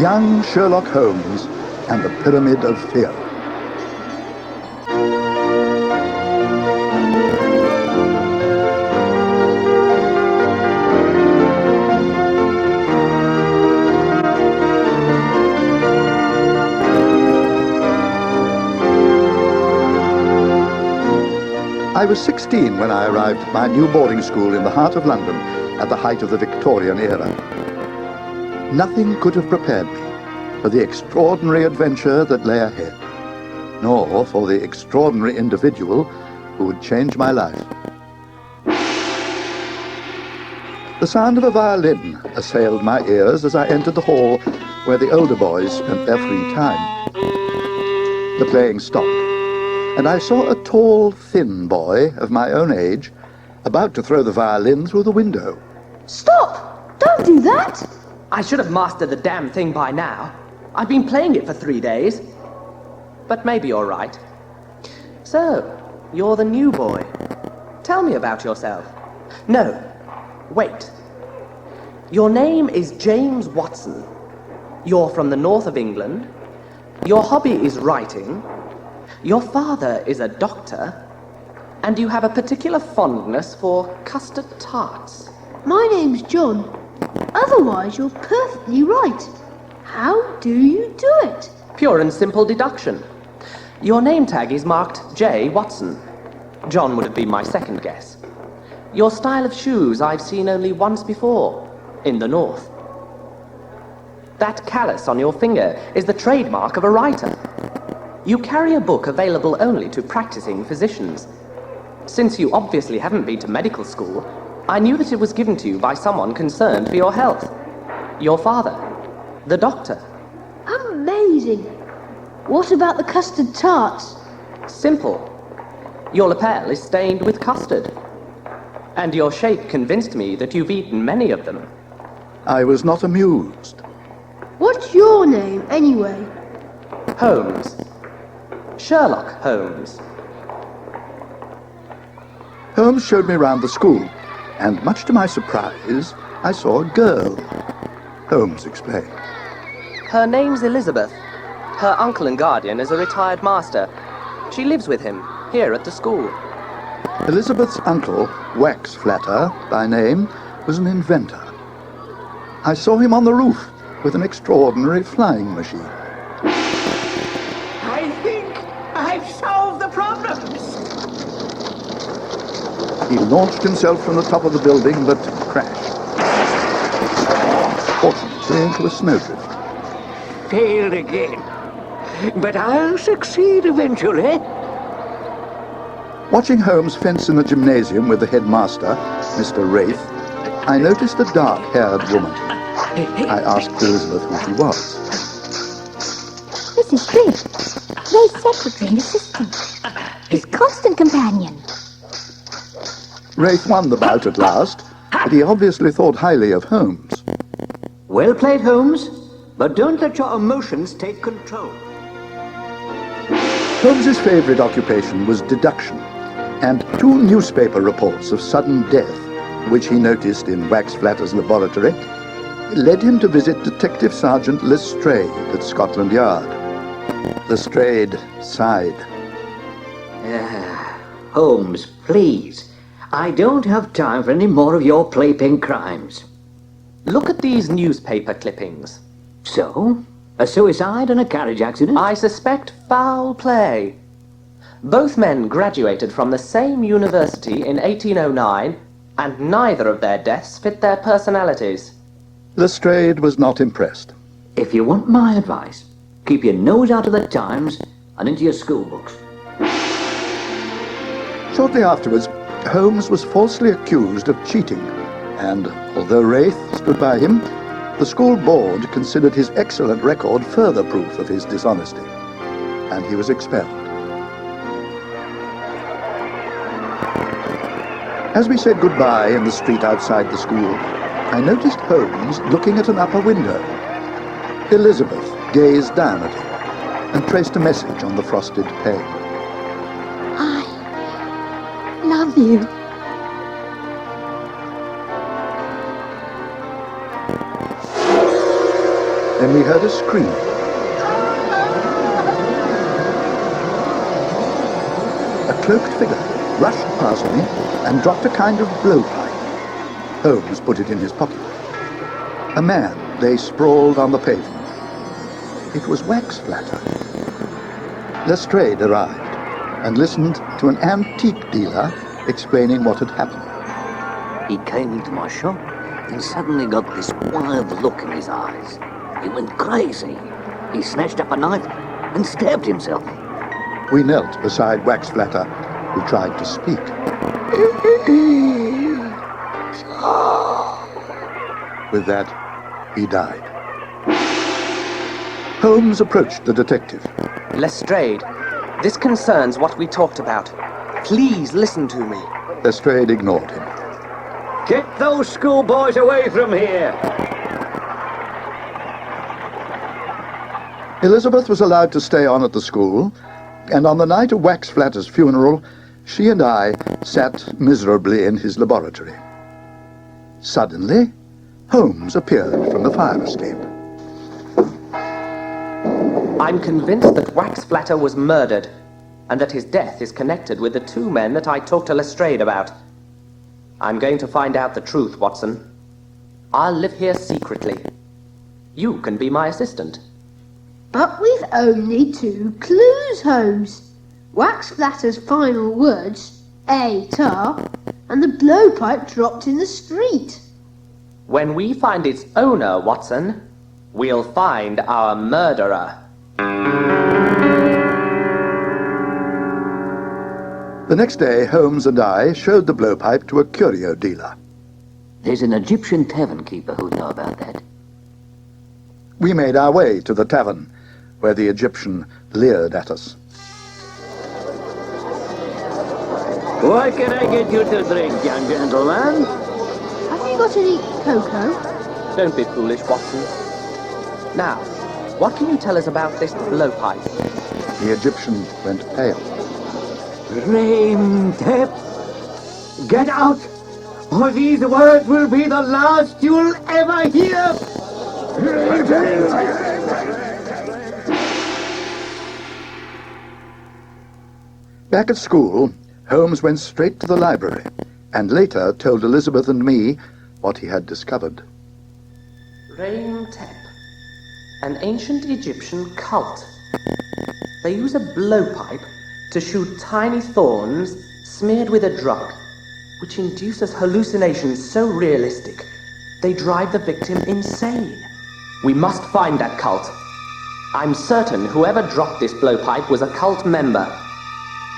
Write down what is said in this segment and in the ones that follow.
Young Sherlock Holmes and the Pyramid of Fear. I was 16 when I arrived at my new boarding school in the heart of London at the height of the Victorian era. Nothing could have prepared me for the extraordinary adventure that lay ahead, nor for the extraordinary individual who would change my life. The sound of a violin assailed my ears as I entered the hall where the older boys spent their free time. The playing stopped, and I saw a tall, thin boy of my own age about to throw the violin through the window. Stop! Don't do that! I should have mastered the damn thing by now. I've been playing it for 3 days. But maybe you're right. So, you're the new boy. Tell me about yourself. No, wait. Your name is James Watson. You're from the north of England. Your hobby is writing. Your father is a doctor, and you have a particular fondness for custard tarts. My name's John. Otherwise, you're perfectly right. How do you do it? Pure and simple deduction. Your name tag is marked J. Watson. John would have been my second guess. Your style of shoes I've seen only once before, in the north. That callus on your finger is the trademark of a writer. You carry a book available only to practicing physicians. Since you obviously haven't been to medical school, I knew that it was given to you by someone concerned for your health. Your father, the doctor. Amazing! What about the custard tarts? Simple. Your lapel is stained with custard. And your shape convinced me that you've eaten many of them. I was not amused. What's your name, anyway? Holmes. Sherlock Holmes. Holmes showed me round the school, and much to my surprise, I saw a girl. Holmes explained. Her name's Elizabeth. Her uncle and guardian is a retired master. She lives with him, here at the school. Elizabeth's uncle, Wax Flatter by name, was an inventor. I saw him on the roof with an extraordinary flying machine. I think I've solved the problems. He launched himself from the top of the building, but crashed. Fortunately, into a snowdrift. Failed again. But I'll succeed eventually. Watching Holmes fence in the gymnasium with the headmaster, Mr. Wraith, I noticed a dark-haired woman. I asked Elizabeth who she was. This is Wraith, Ray's secretary and assistant. His constant companion. Wraith won the bout at last, but he obviously thought highly of Holmes. Well played, Holmes. But don't let your emotions take control. Holmes's favorite occupation was deduction, and 2 newspaper reports of sudden death, which he noticed in Wax Flatter's laboratory, led him to visit Detective Sergeant Lestrade at Scotland Yard. Lestrade sighed. Holmes, please. I don't have time for any more of your playpen crimes. Look at these newspaper clippings. So? A suicide and a carriage accident? I suspect foul play. Both men graduated from the same university in 1809, and neither of their deaths fit their personalities. Lestrade was not impressed. If you want my advice, keep your nose out of the Times and into your school books. Shortly afterwards, Holmes was falsely accused of cheating, and although Wraith stood by him, the school board considered his excellent record further proof of his dishonesty, and he was expelled. As we said goodbye in the street outside the school, I noticed Holmes looking at an upper window. Elizabeth gazed down at him and traced a message on the frosted pane. I love you. Then we heard a scream. A cloaked figure rushed past me and dropped a kind of blowpipe. Holmes put it in his pocket. A man lay sprawled on the pavement. It was Wax Flatter. Lestrade arrived and listened to an antique dealer explaining what had happened. He came into my shop and suddenly got this wild look in his eyes. He went crazy. He snatched up a knife and stabbed himself. We knelt beside Wax Flatter, who tried to speak. With that, he died. Holmes approached the detective. Lestrade, this concerns what we talked about. Please listen to me. Lestrade ignored him. Get those schoolboys away from here! Elizabeth was allowed to stay on at the school, and on the night of Wax Flatter's funeral, she and I sat miserably in his laboratory. Suddenly, Holmes appeared from the fire escape. I'm convinced that Wax Flatter was murdered, and that his death is connected with the two men that I talked to Lestrade about. I'm going to find out the truth, Watson. I'll live here secretly. You can be my assistant. But we've only 2 clues, Holmes. Wax Flatter's final words, "A tar," and the blowpipe dropped in the street. When we find its owner, Watson, we'll find our murderer. The next day, Holmes and I showed the blowpipe to a curio dealer. There's an Egyptian tavern keeper who'd know about that. We made our way to the tavern, where the Egyptian leered at us. What can I get you to drink, young gentleman? Have you got any cocoa? Don't be foolish, Watson. Now, what can you tell us about this blowpipe? The Egyptian went pale. Rain tap! Get out! Or these words will be the last you'll ever hear! Back at school, Holmes went straight to the library and later told Elizabeth and me what he had discovered. Rain Tep, an ancient Egyptian cult. They use a blowpipe to shoot tiny thorns smeared with a drug, which induces hallucinations so realistic they drive the victim insane. We must find that cult. I'm certain whoever dropped this blowpipe was a cult member.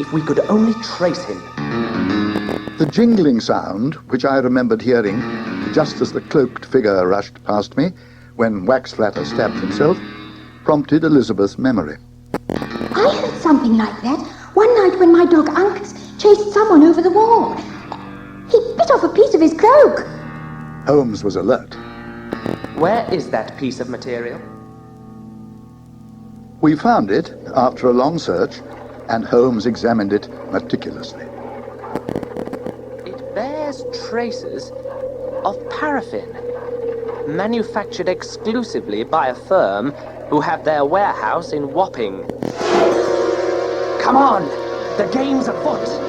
If we could only trace him. The jingling sound, which I remembered hearing just as the cloaked figure rushed past me when Wax Flatter stabbed himself, prompted Elizabeth's memory. I heard something like that one night when my dog Uncas chased someone over the wall. He bit off a piece of his cloak. Holmes was alert. Where is that piece of material? We found it after a long search, and Holmes examined it meticulously. It bears traces of paraffin, manufactured exclusively by a firm who have their warehouse in Wapping. Come on, the game's afoot.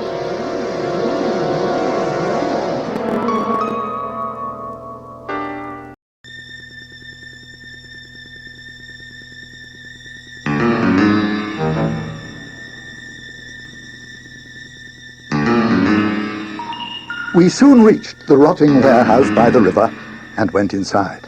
We soon reached the rotting warehouse by the river and went inside.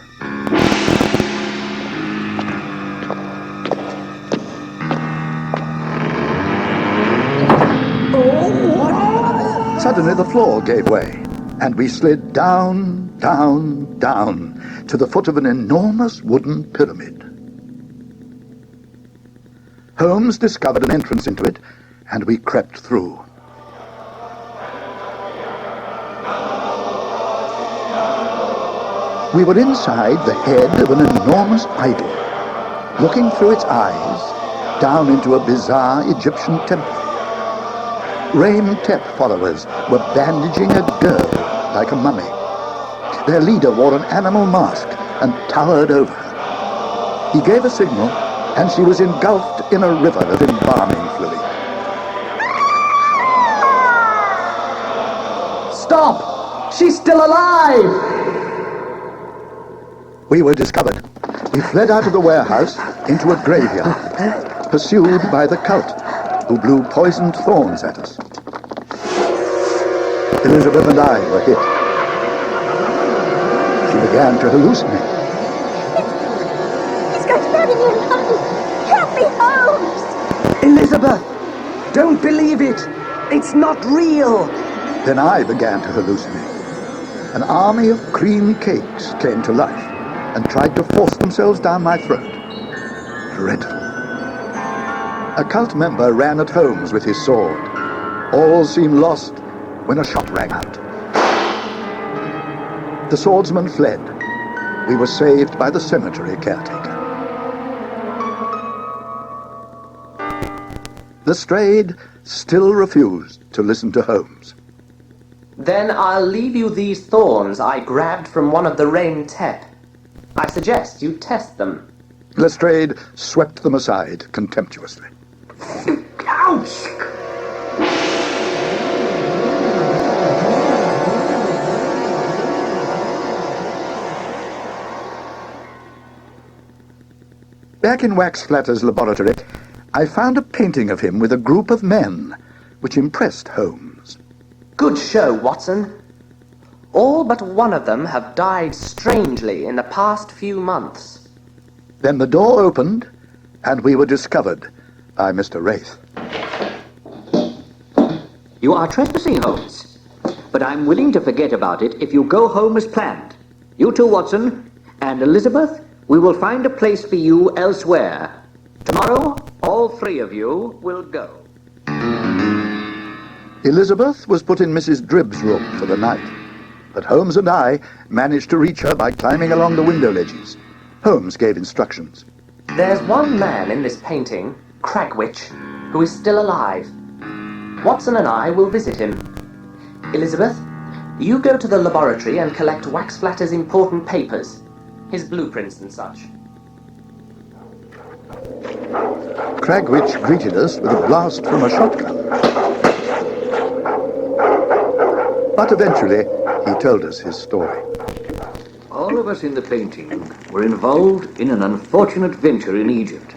Suddenly the floor gave way, and we slid down, down, down to the foot of an enormous wooden pyramid. Holmes discovered an entrance into it, and we crept through. We were inside the head of an enormous idol, looking through its eyes down into a bizarre Egyptian temple. Tep followers were bandaging a girl like a mummy. Their leader wore an animal mask and towered over her. He gave a signal, and she was engulfed in a river of embalming fluid. Stop! She's still alive! We were discovered. We fled out of the warehouse into a graveyard, pursued by the cult, who blew poisoned thorns at us. Elizabeth and I were hit. She began to hallucinate. He's going to bury me alive. Help me, Holmes. Elizabeth, don't believe it. It's not real. Then I began to hallucinate. An army of cream cakes came to life and tried to force themselves down my throat. Dreadful. A cult member ran at Holmes with his sword. All seemed lost when a shot rang out. The swordsman fled. We were saved by the cemetery caretaker. Lestrade still refused to listen to Holmes. Then I'll leave you these thorns I grabbed from one of the Rain Tep. I suggest you test them. Lestrade swept them aside contemptuously. Ouch! Back in Wax Flatter's laboratory, I found a painting of him with a group of men, which impressed Holmes. Good show, Watson. All but one of them have died strangely in the past few months. Then the door opened, and we were discovered by Mr. Wraith. You are trespassing, Holmes. But I'm willing to forget about it if you go home as planned. You too, Watson. And Elizabeth, we will find a place for you elsewhere. Tomorrow, all three of you will go. Elizabeth was put in Mrs. Dribb's room for the night, but Holmes and I managed to reach her by climbing along the window ledges. Holmes gave instructions. There's one man in this painting, Cragwitch, who is still alive. Watson and I will visit him. Elizabeth, you go to the laboratory and collect Wax Flatter's important papers, his blueprints and such. Cragwitch greeted us with a blast from a shotgun. But eventually, he told us his story. All of us in the painting were involved in an unfortunate venture in Egypt.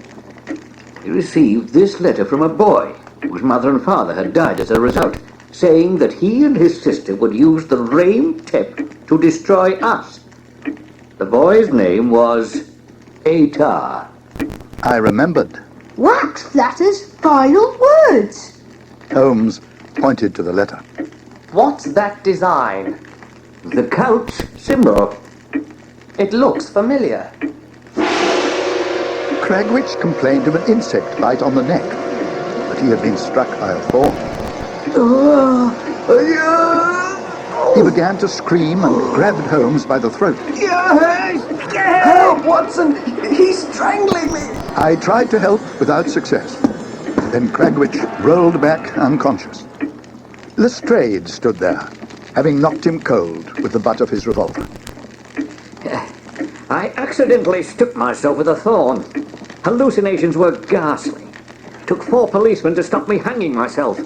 He received this letter from a boy whose mother and father had died as a result, saying that he and his sister would use the Rain Tep to destroy us. The boy's name was Atar. I remembered. Wax Flatter's final words. Holmes pointed to the letter. What's that design? The cult's symbol. It looks familiar. Cragwitch complained of an insect bite on the neck, but he had been struck by a thorn. He began to scream and grabbed Holmes by the throat. Help, Watson! He's strangling me! I tried to help without success. Then Cragwitch rolled back unconscious. Lestrade stood there, having knocked him cold with the butt of his revolver. I accidentally stuck myself with a thorn. Hallucinations were ghastly. Took 4 policemen to stop me hanging myself.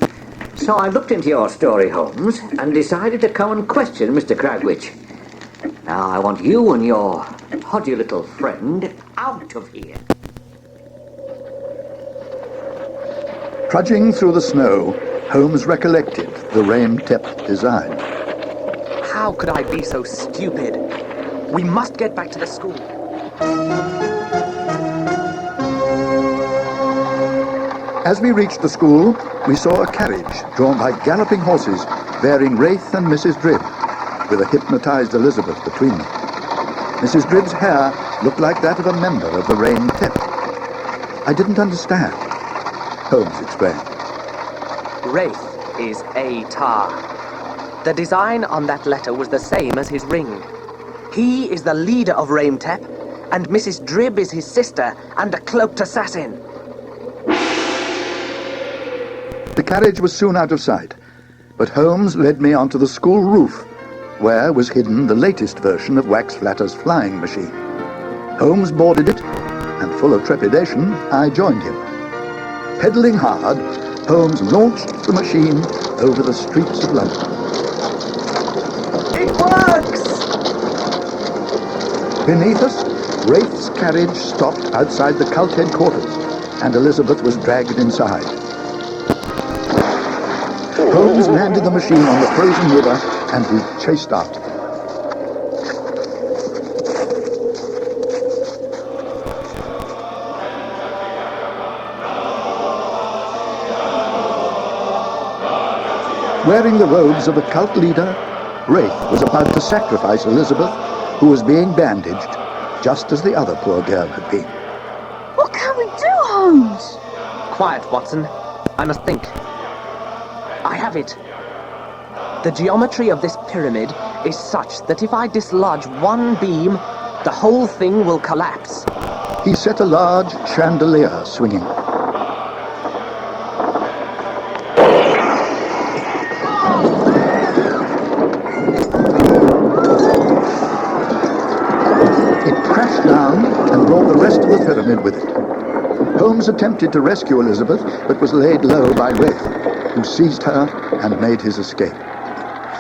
So I looked into your story, Holmes, and decided to come and question Mr. Cragwitch. Now I want you and your podgy little friend out of here. Trudging through the snow, Holmes recollected the Rain Tep design. How could I be so stupid? We must get back to the school. As we reached the school, we saw a carriage drawn by galloping horses bearing Wraith and Mrs. Dribb, with a hypnotized Elizabeth between them. Mrs. Dribb's hair looked like that of a member of the Rain Tep. I didn't understand. Holmes explained. Wraith is Atar. The design on that letter was the same as his ring. He is the leader of Rain Tep, and Mrs. Dribb is his sister and a cloaked assassin. The carriage was soon out of sight, but Holmes led me onto the school roof, where was hidden the latest version of Wax Flatter's flying machine. Holmes boarded it, and full of trepidation, I joined him. Pedaling hard, Holmes launched the machine over the streets of London. It works! Beneath us, Wraith's carriage stopped outside the cult headquarters, and Elizabeth was dragged inside. Holmes landed the machine on the frozen river, and we chased after them. Wearing the robes of a cult leader, Wraith was about to sacrifice Elizabeth, who was being bandaged, just as the other poor girl had been. What can we do, Holmes? Quiet, Watson. I must think. I have it. The geometry of this pyramid is such that if I dislodge one beam, the whole thing will collapse. He set a large chandelier swinging. Down and brought the rest of the pyramid with it. Holmes attempted to rescue Elizabeth, but was laid low by Wraith, who seized her and made his escape.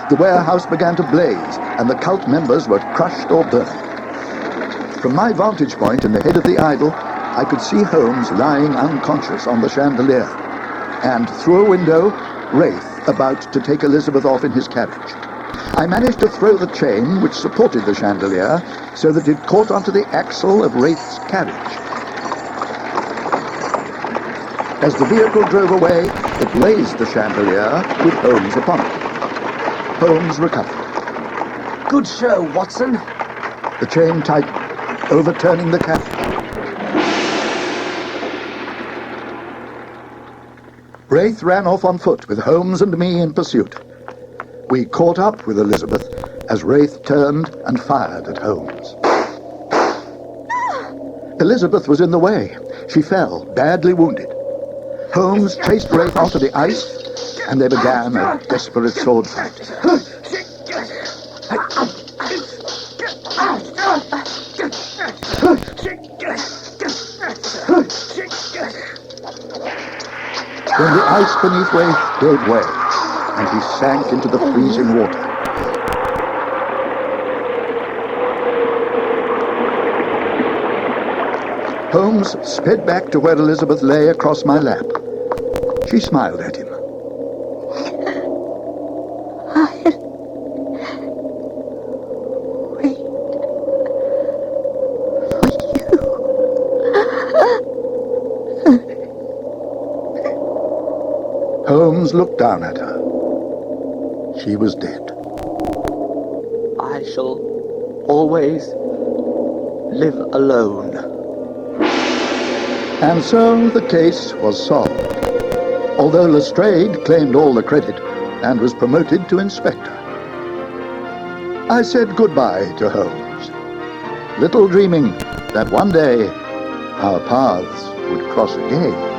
The warehouse began to blaze, and the cult members were crushed or burned. From my vantage point in the head of the idol, I could see Holmes lying unconscious on the chandelier, and through a window, Wraith about to take Elizabeth off in his carriage. I managed to throw the chain which supported the chandelier so that it caught onto the axle of Wraith's carriage. As the vehicle drove away, it raised the chandelier with Holmes upon it. Holmes recovered. Good show, Watson. The chain tightened, overturning the carriage. Wraith ran off on foot with Holmes and me in pursuit. We caught up with Elizabeth as Wraith turned and fired at Holmes. Elizabeth was in the way. She fell, badly wounded. Holmes chased Wraith onto the ice, and they began a desperate sword fight. Then the ice beneath Wraith gave way, and he sank into the freezing water. Holmes sped back to where Elizabeth lay across my lap. She smiled at him. Holmes looked down at her. She was dead. I shall always live alone. And so the case was solved, although Lestrade claimed all the credit and was promoted to inspector. I said goodbye to Holmes, little dreaming that one day our paths would cross again.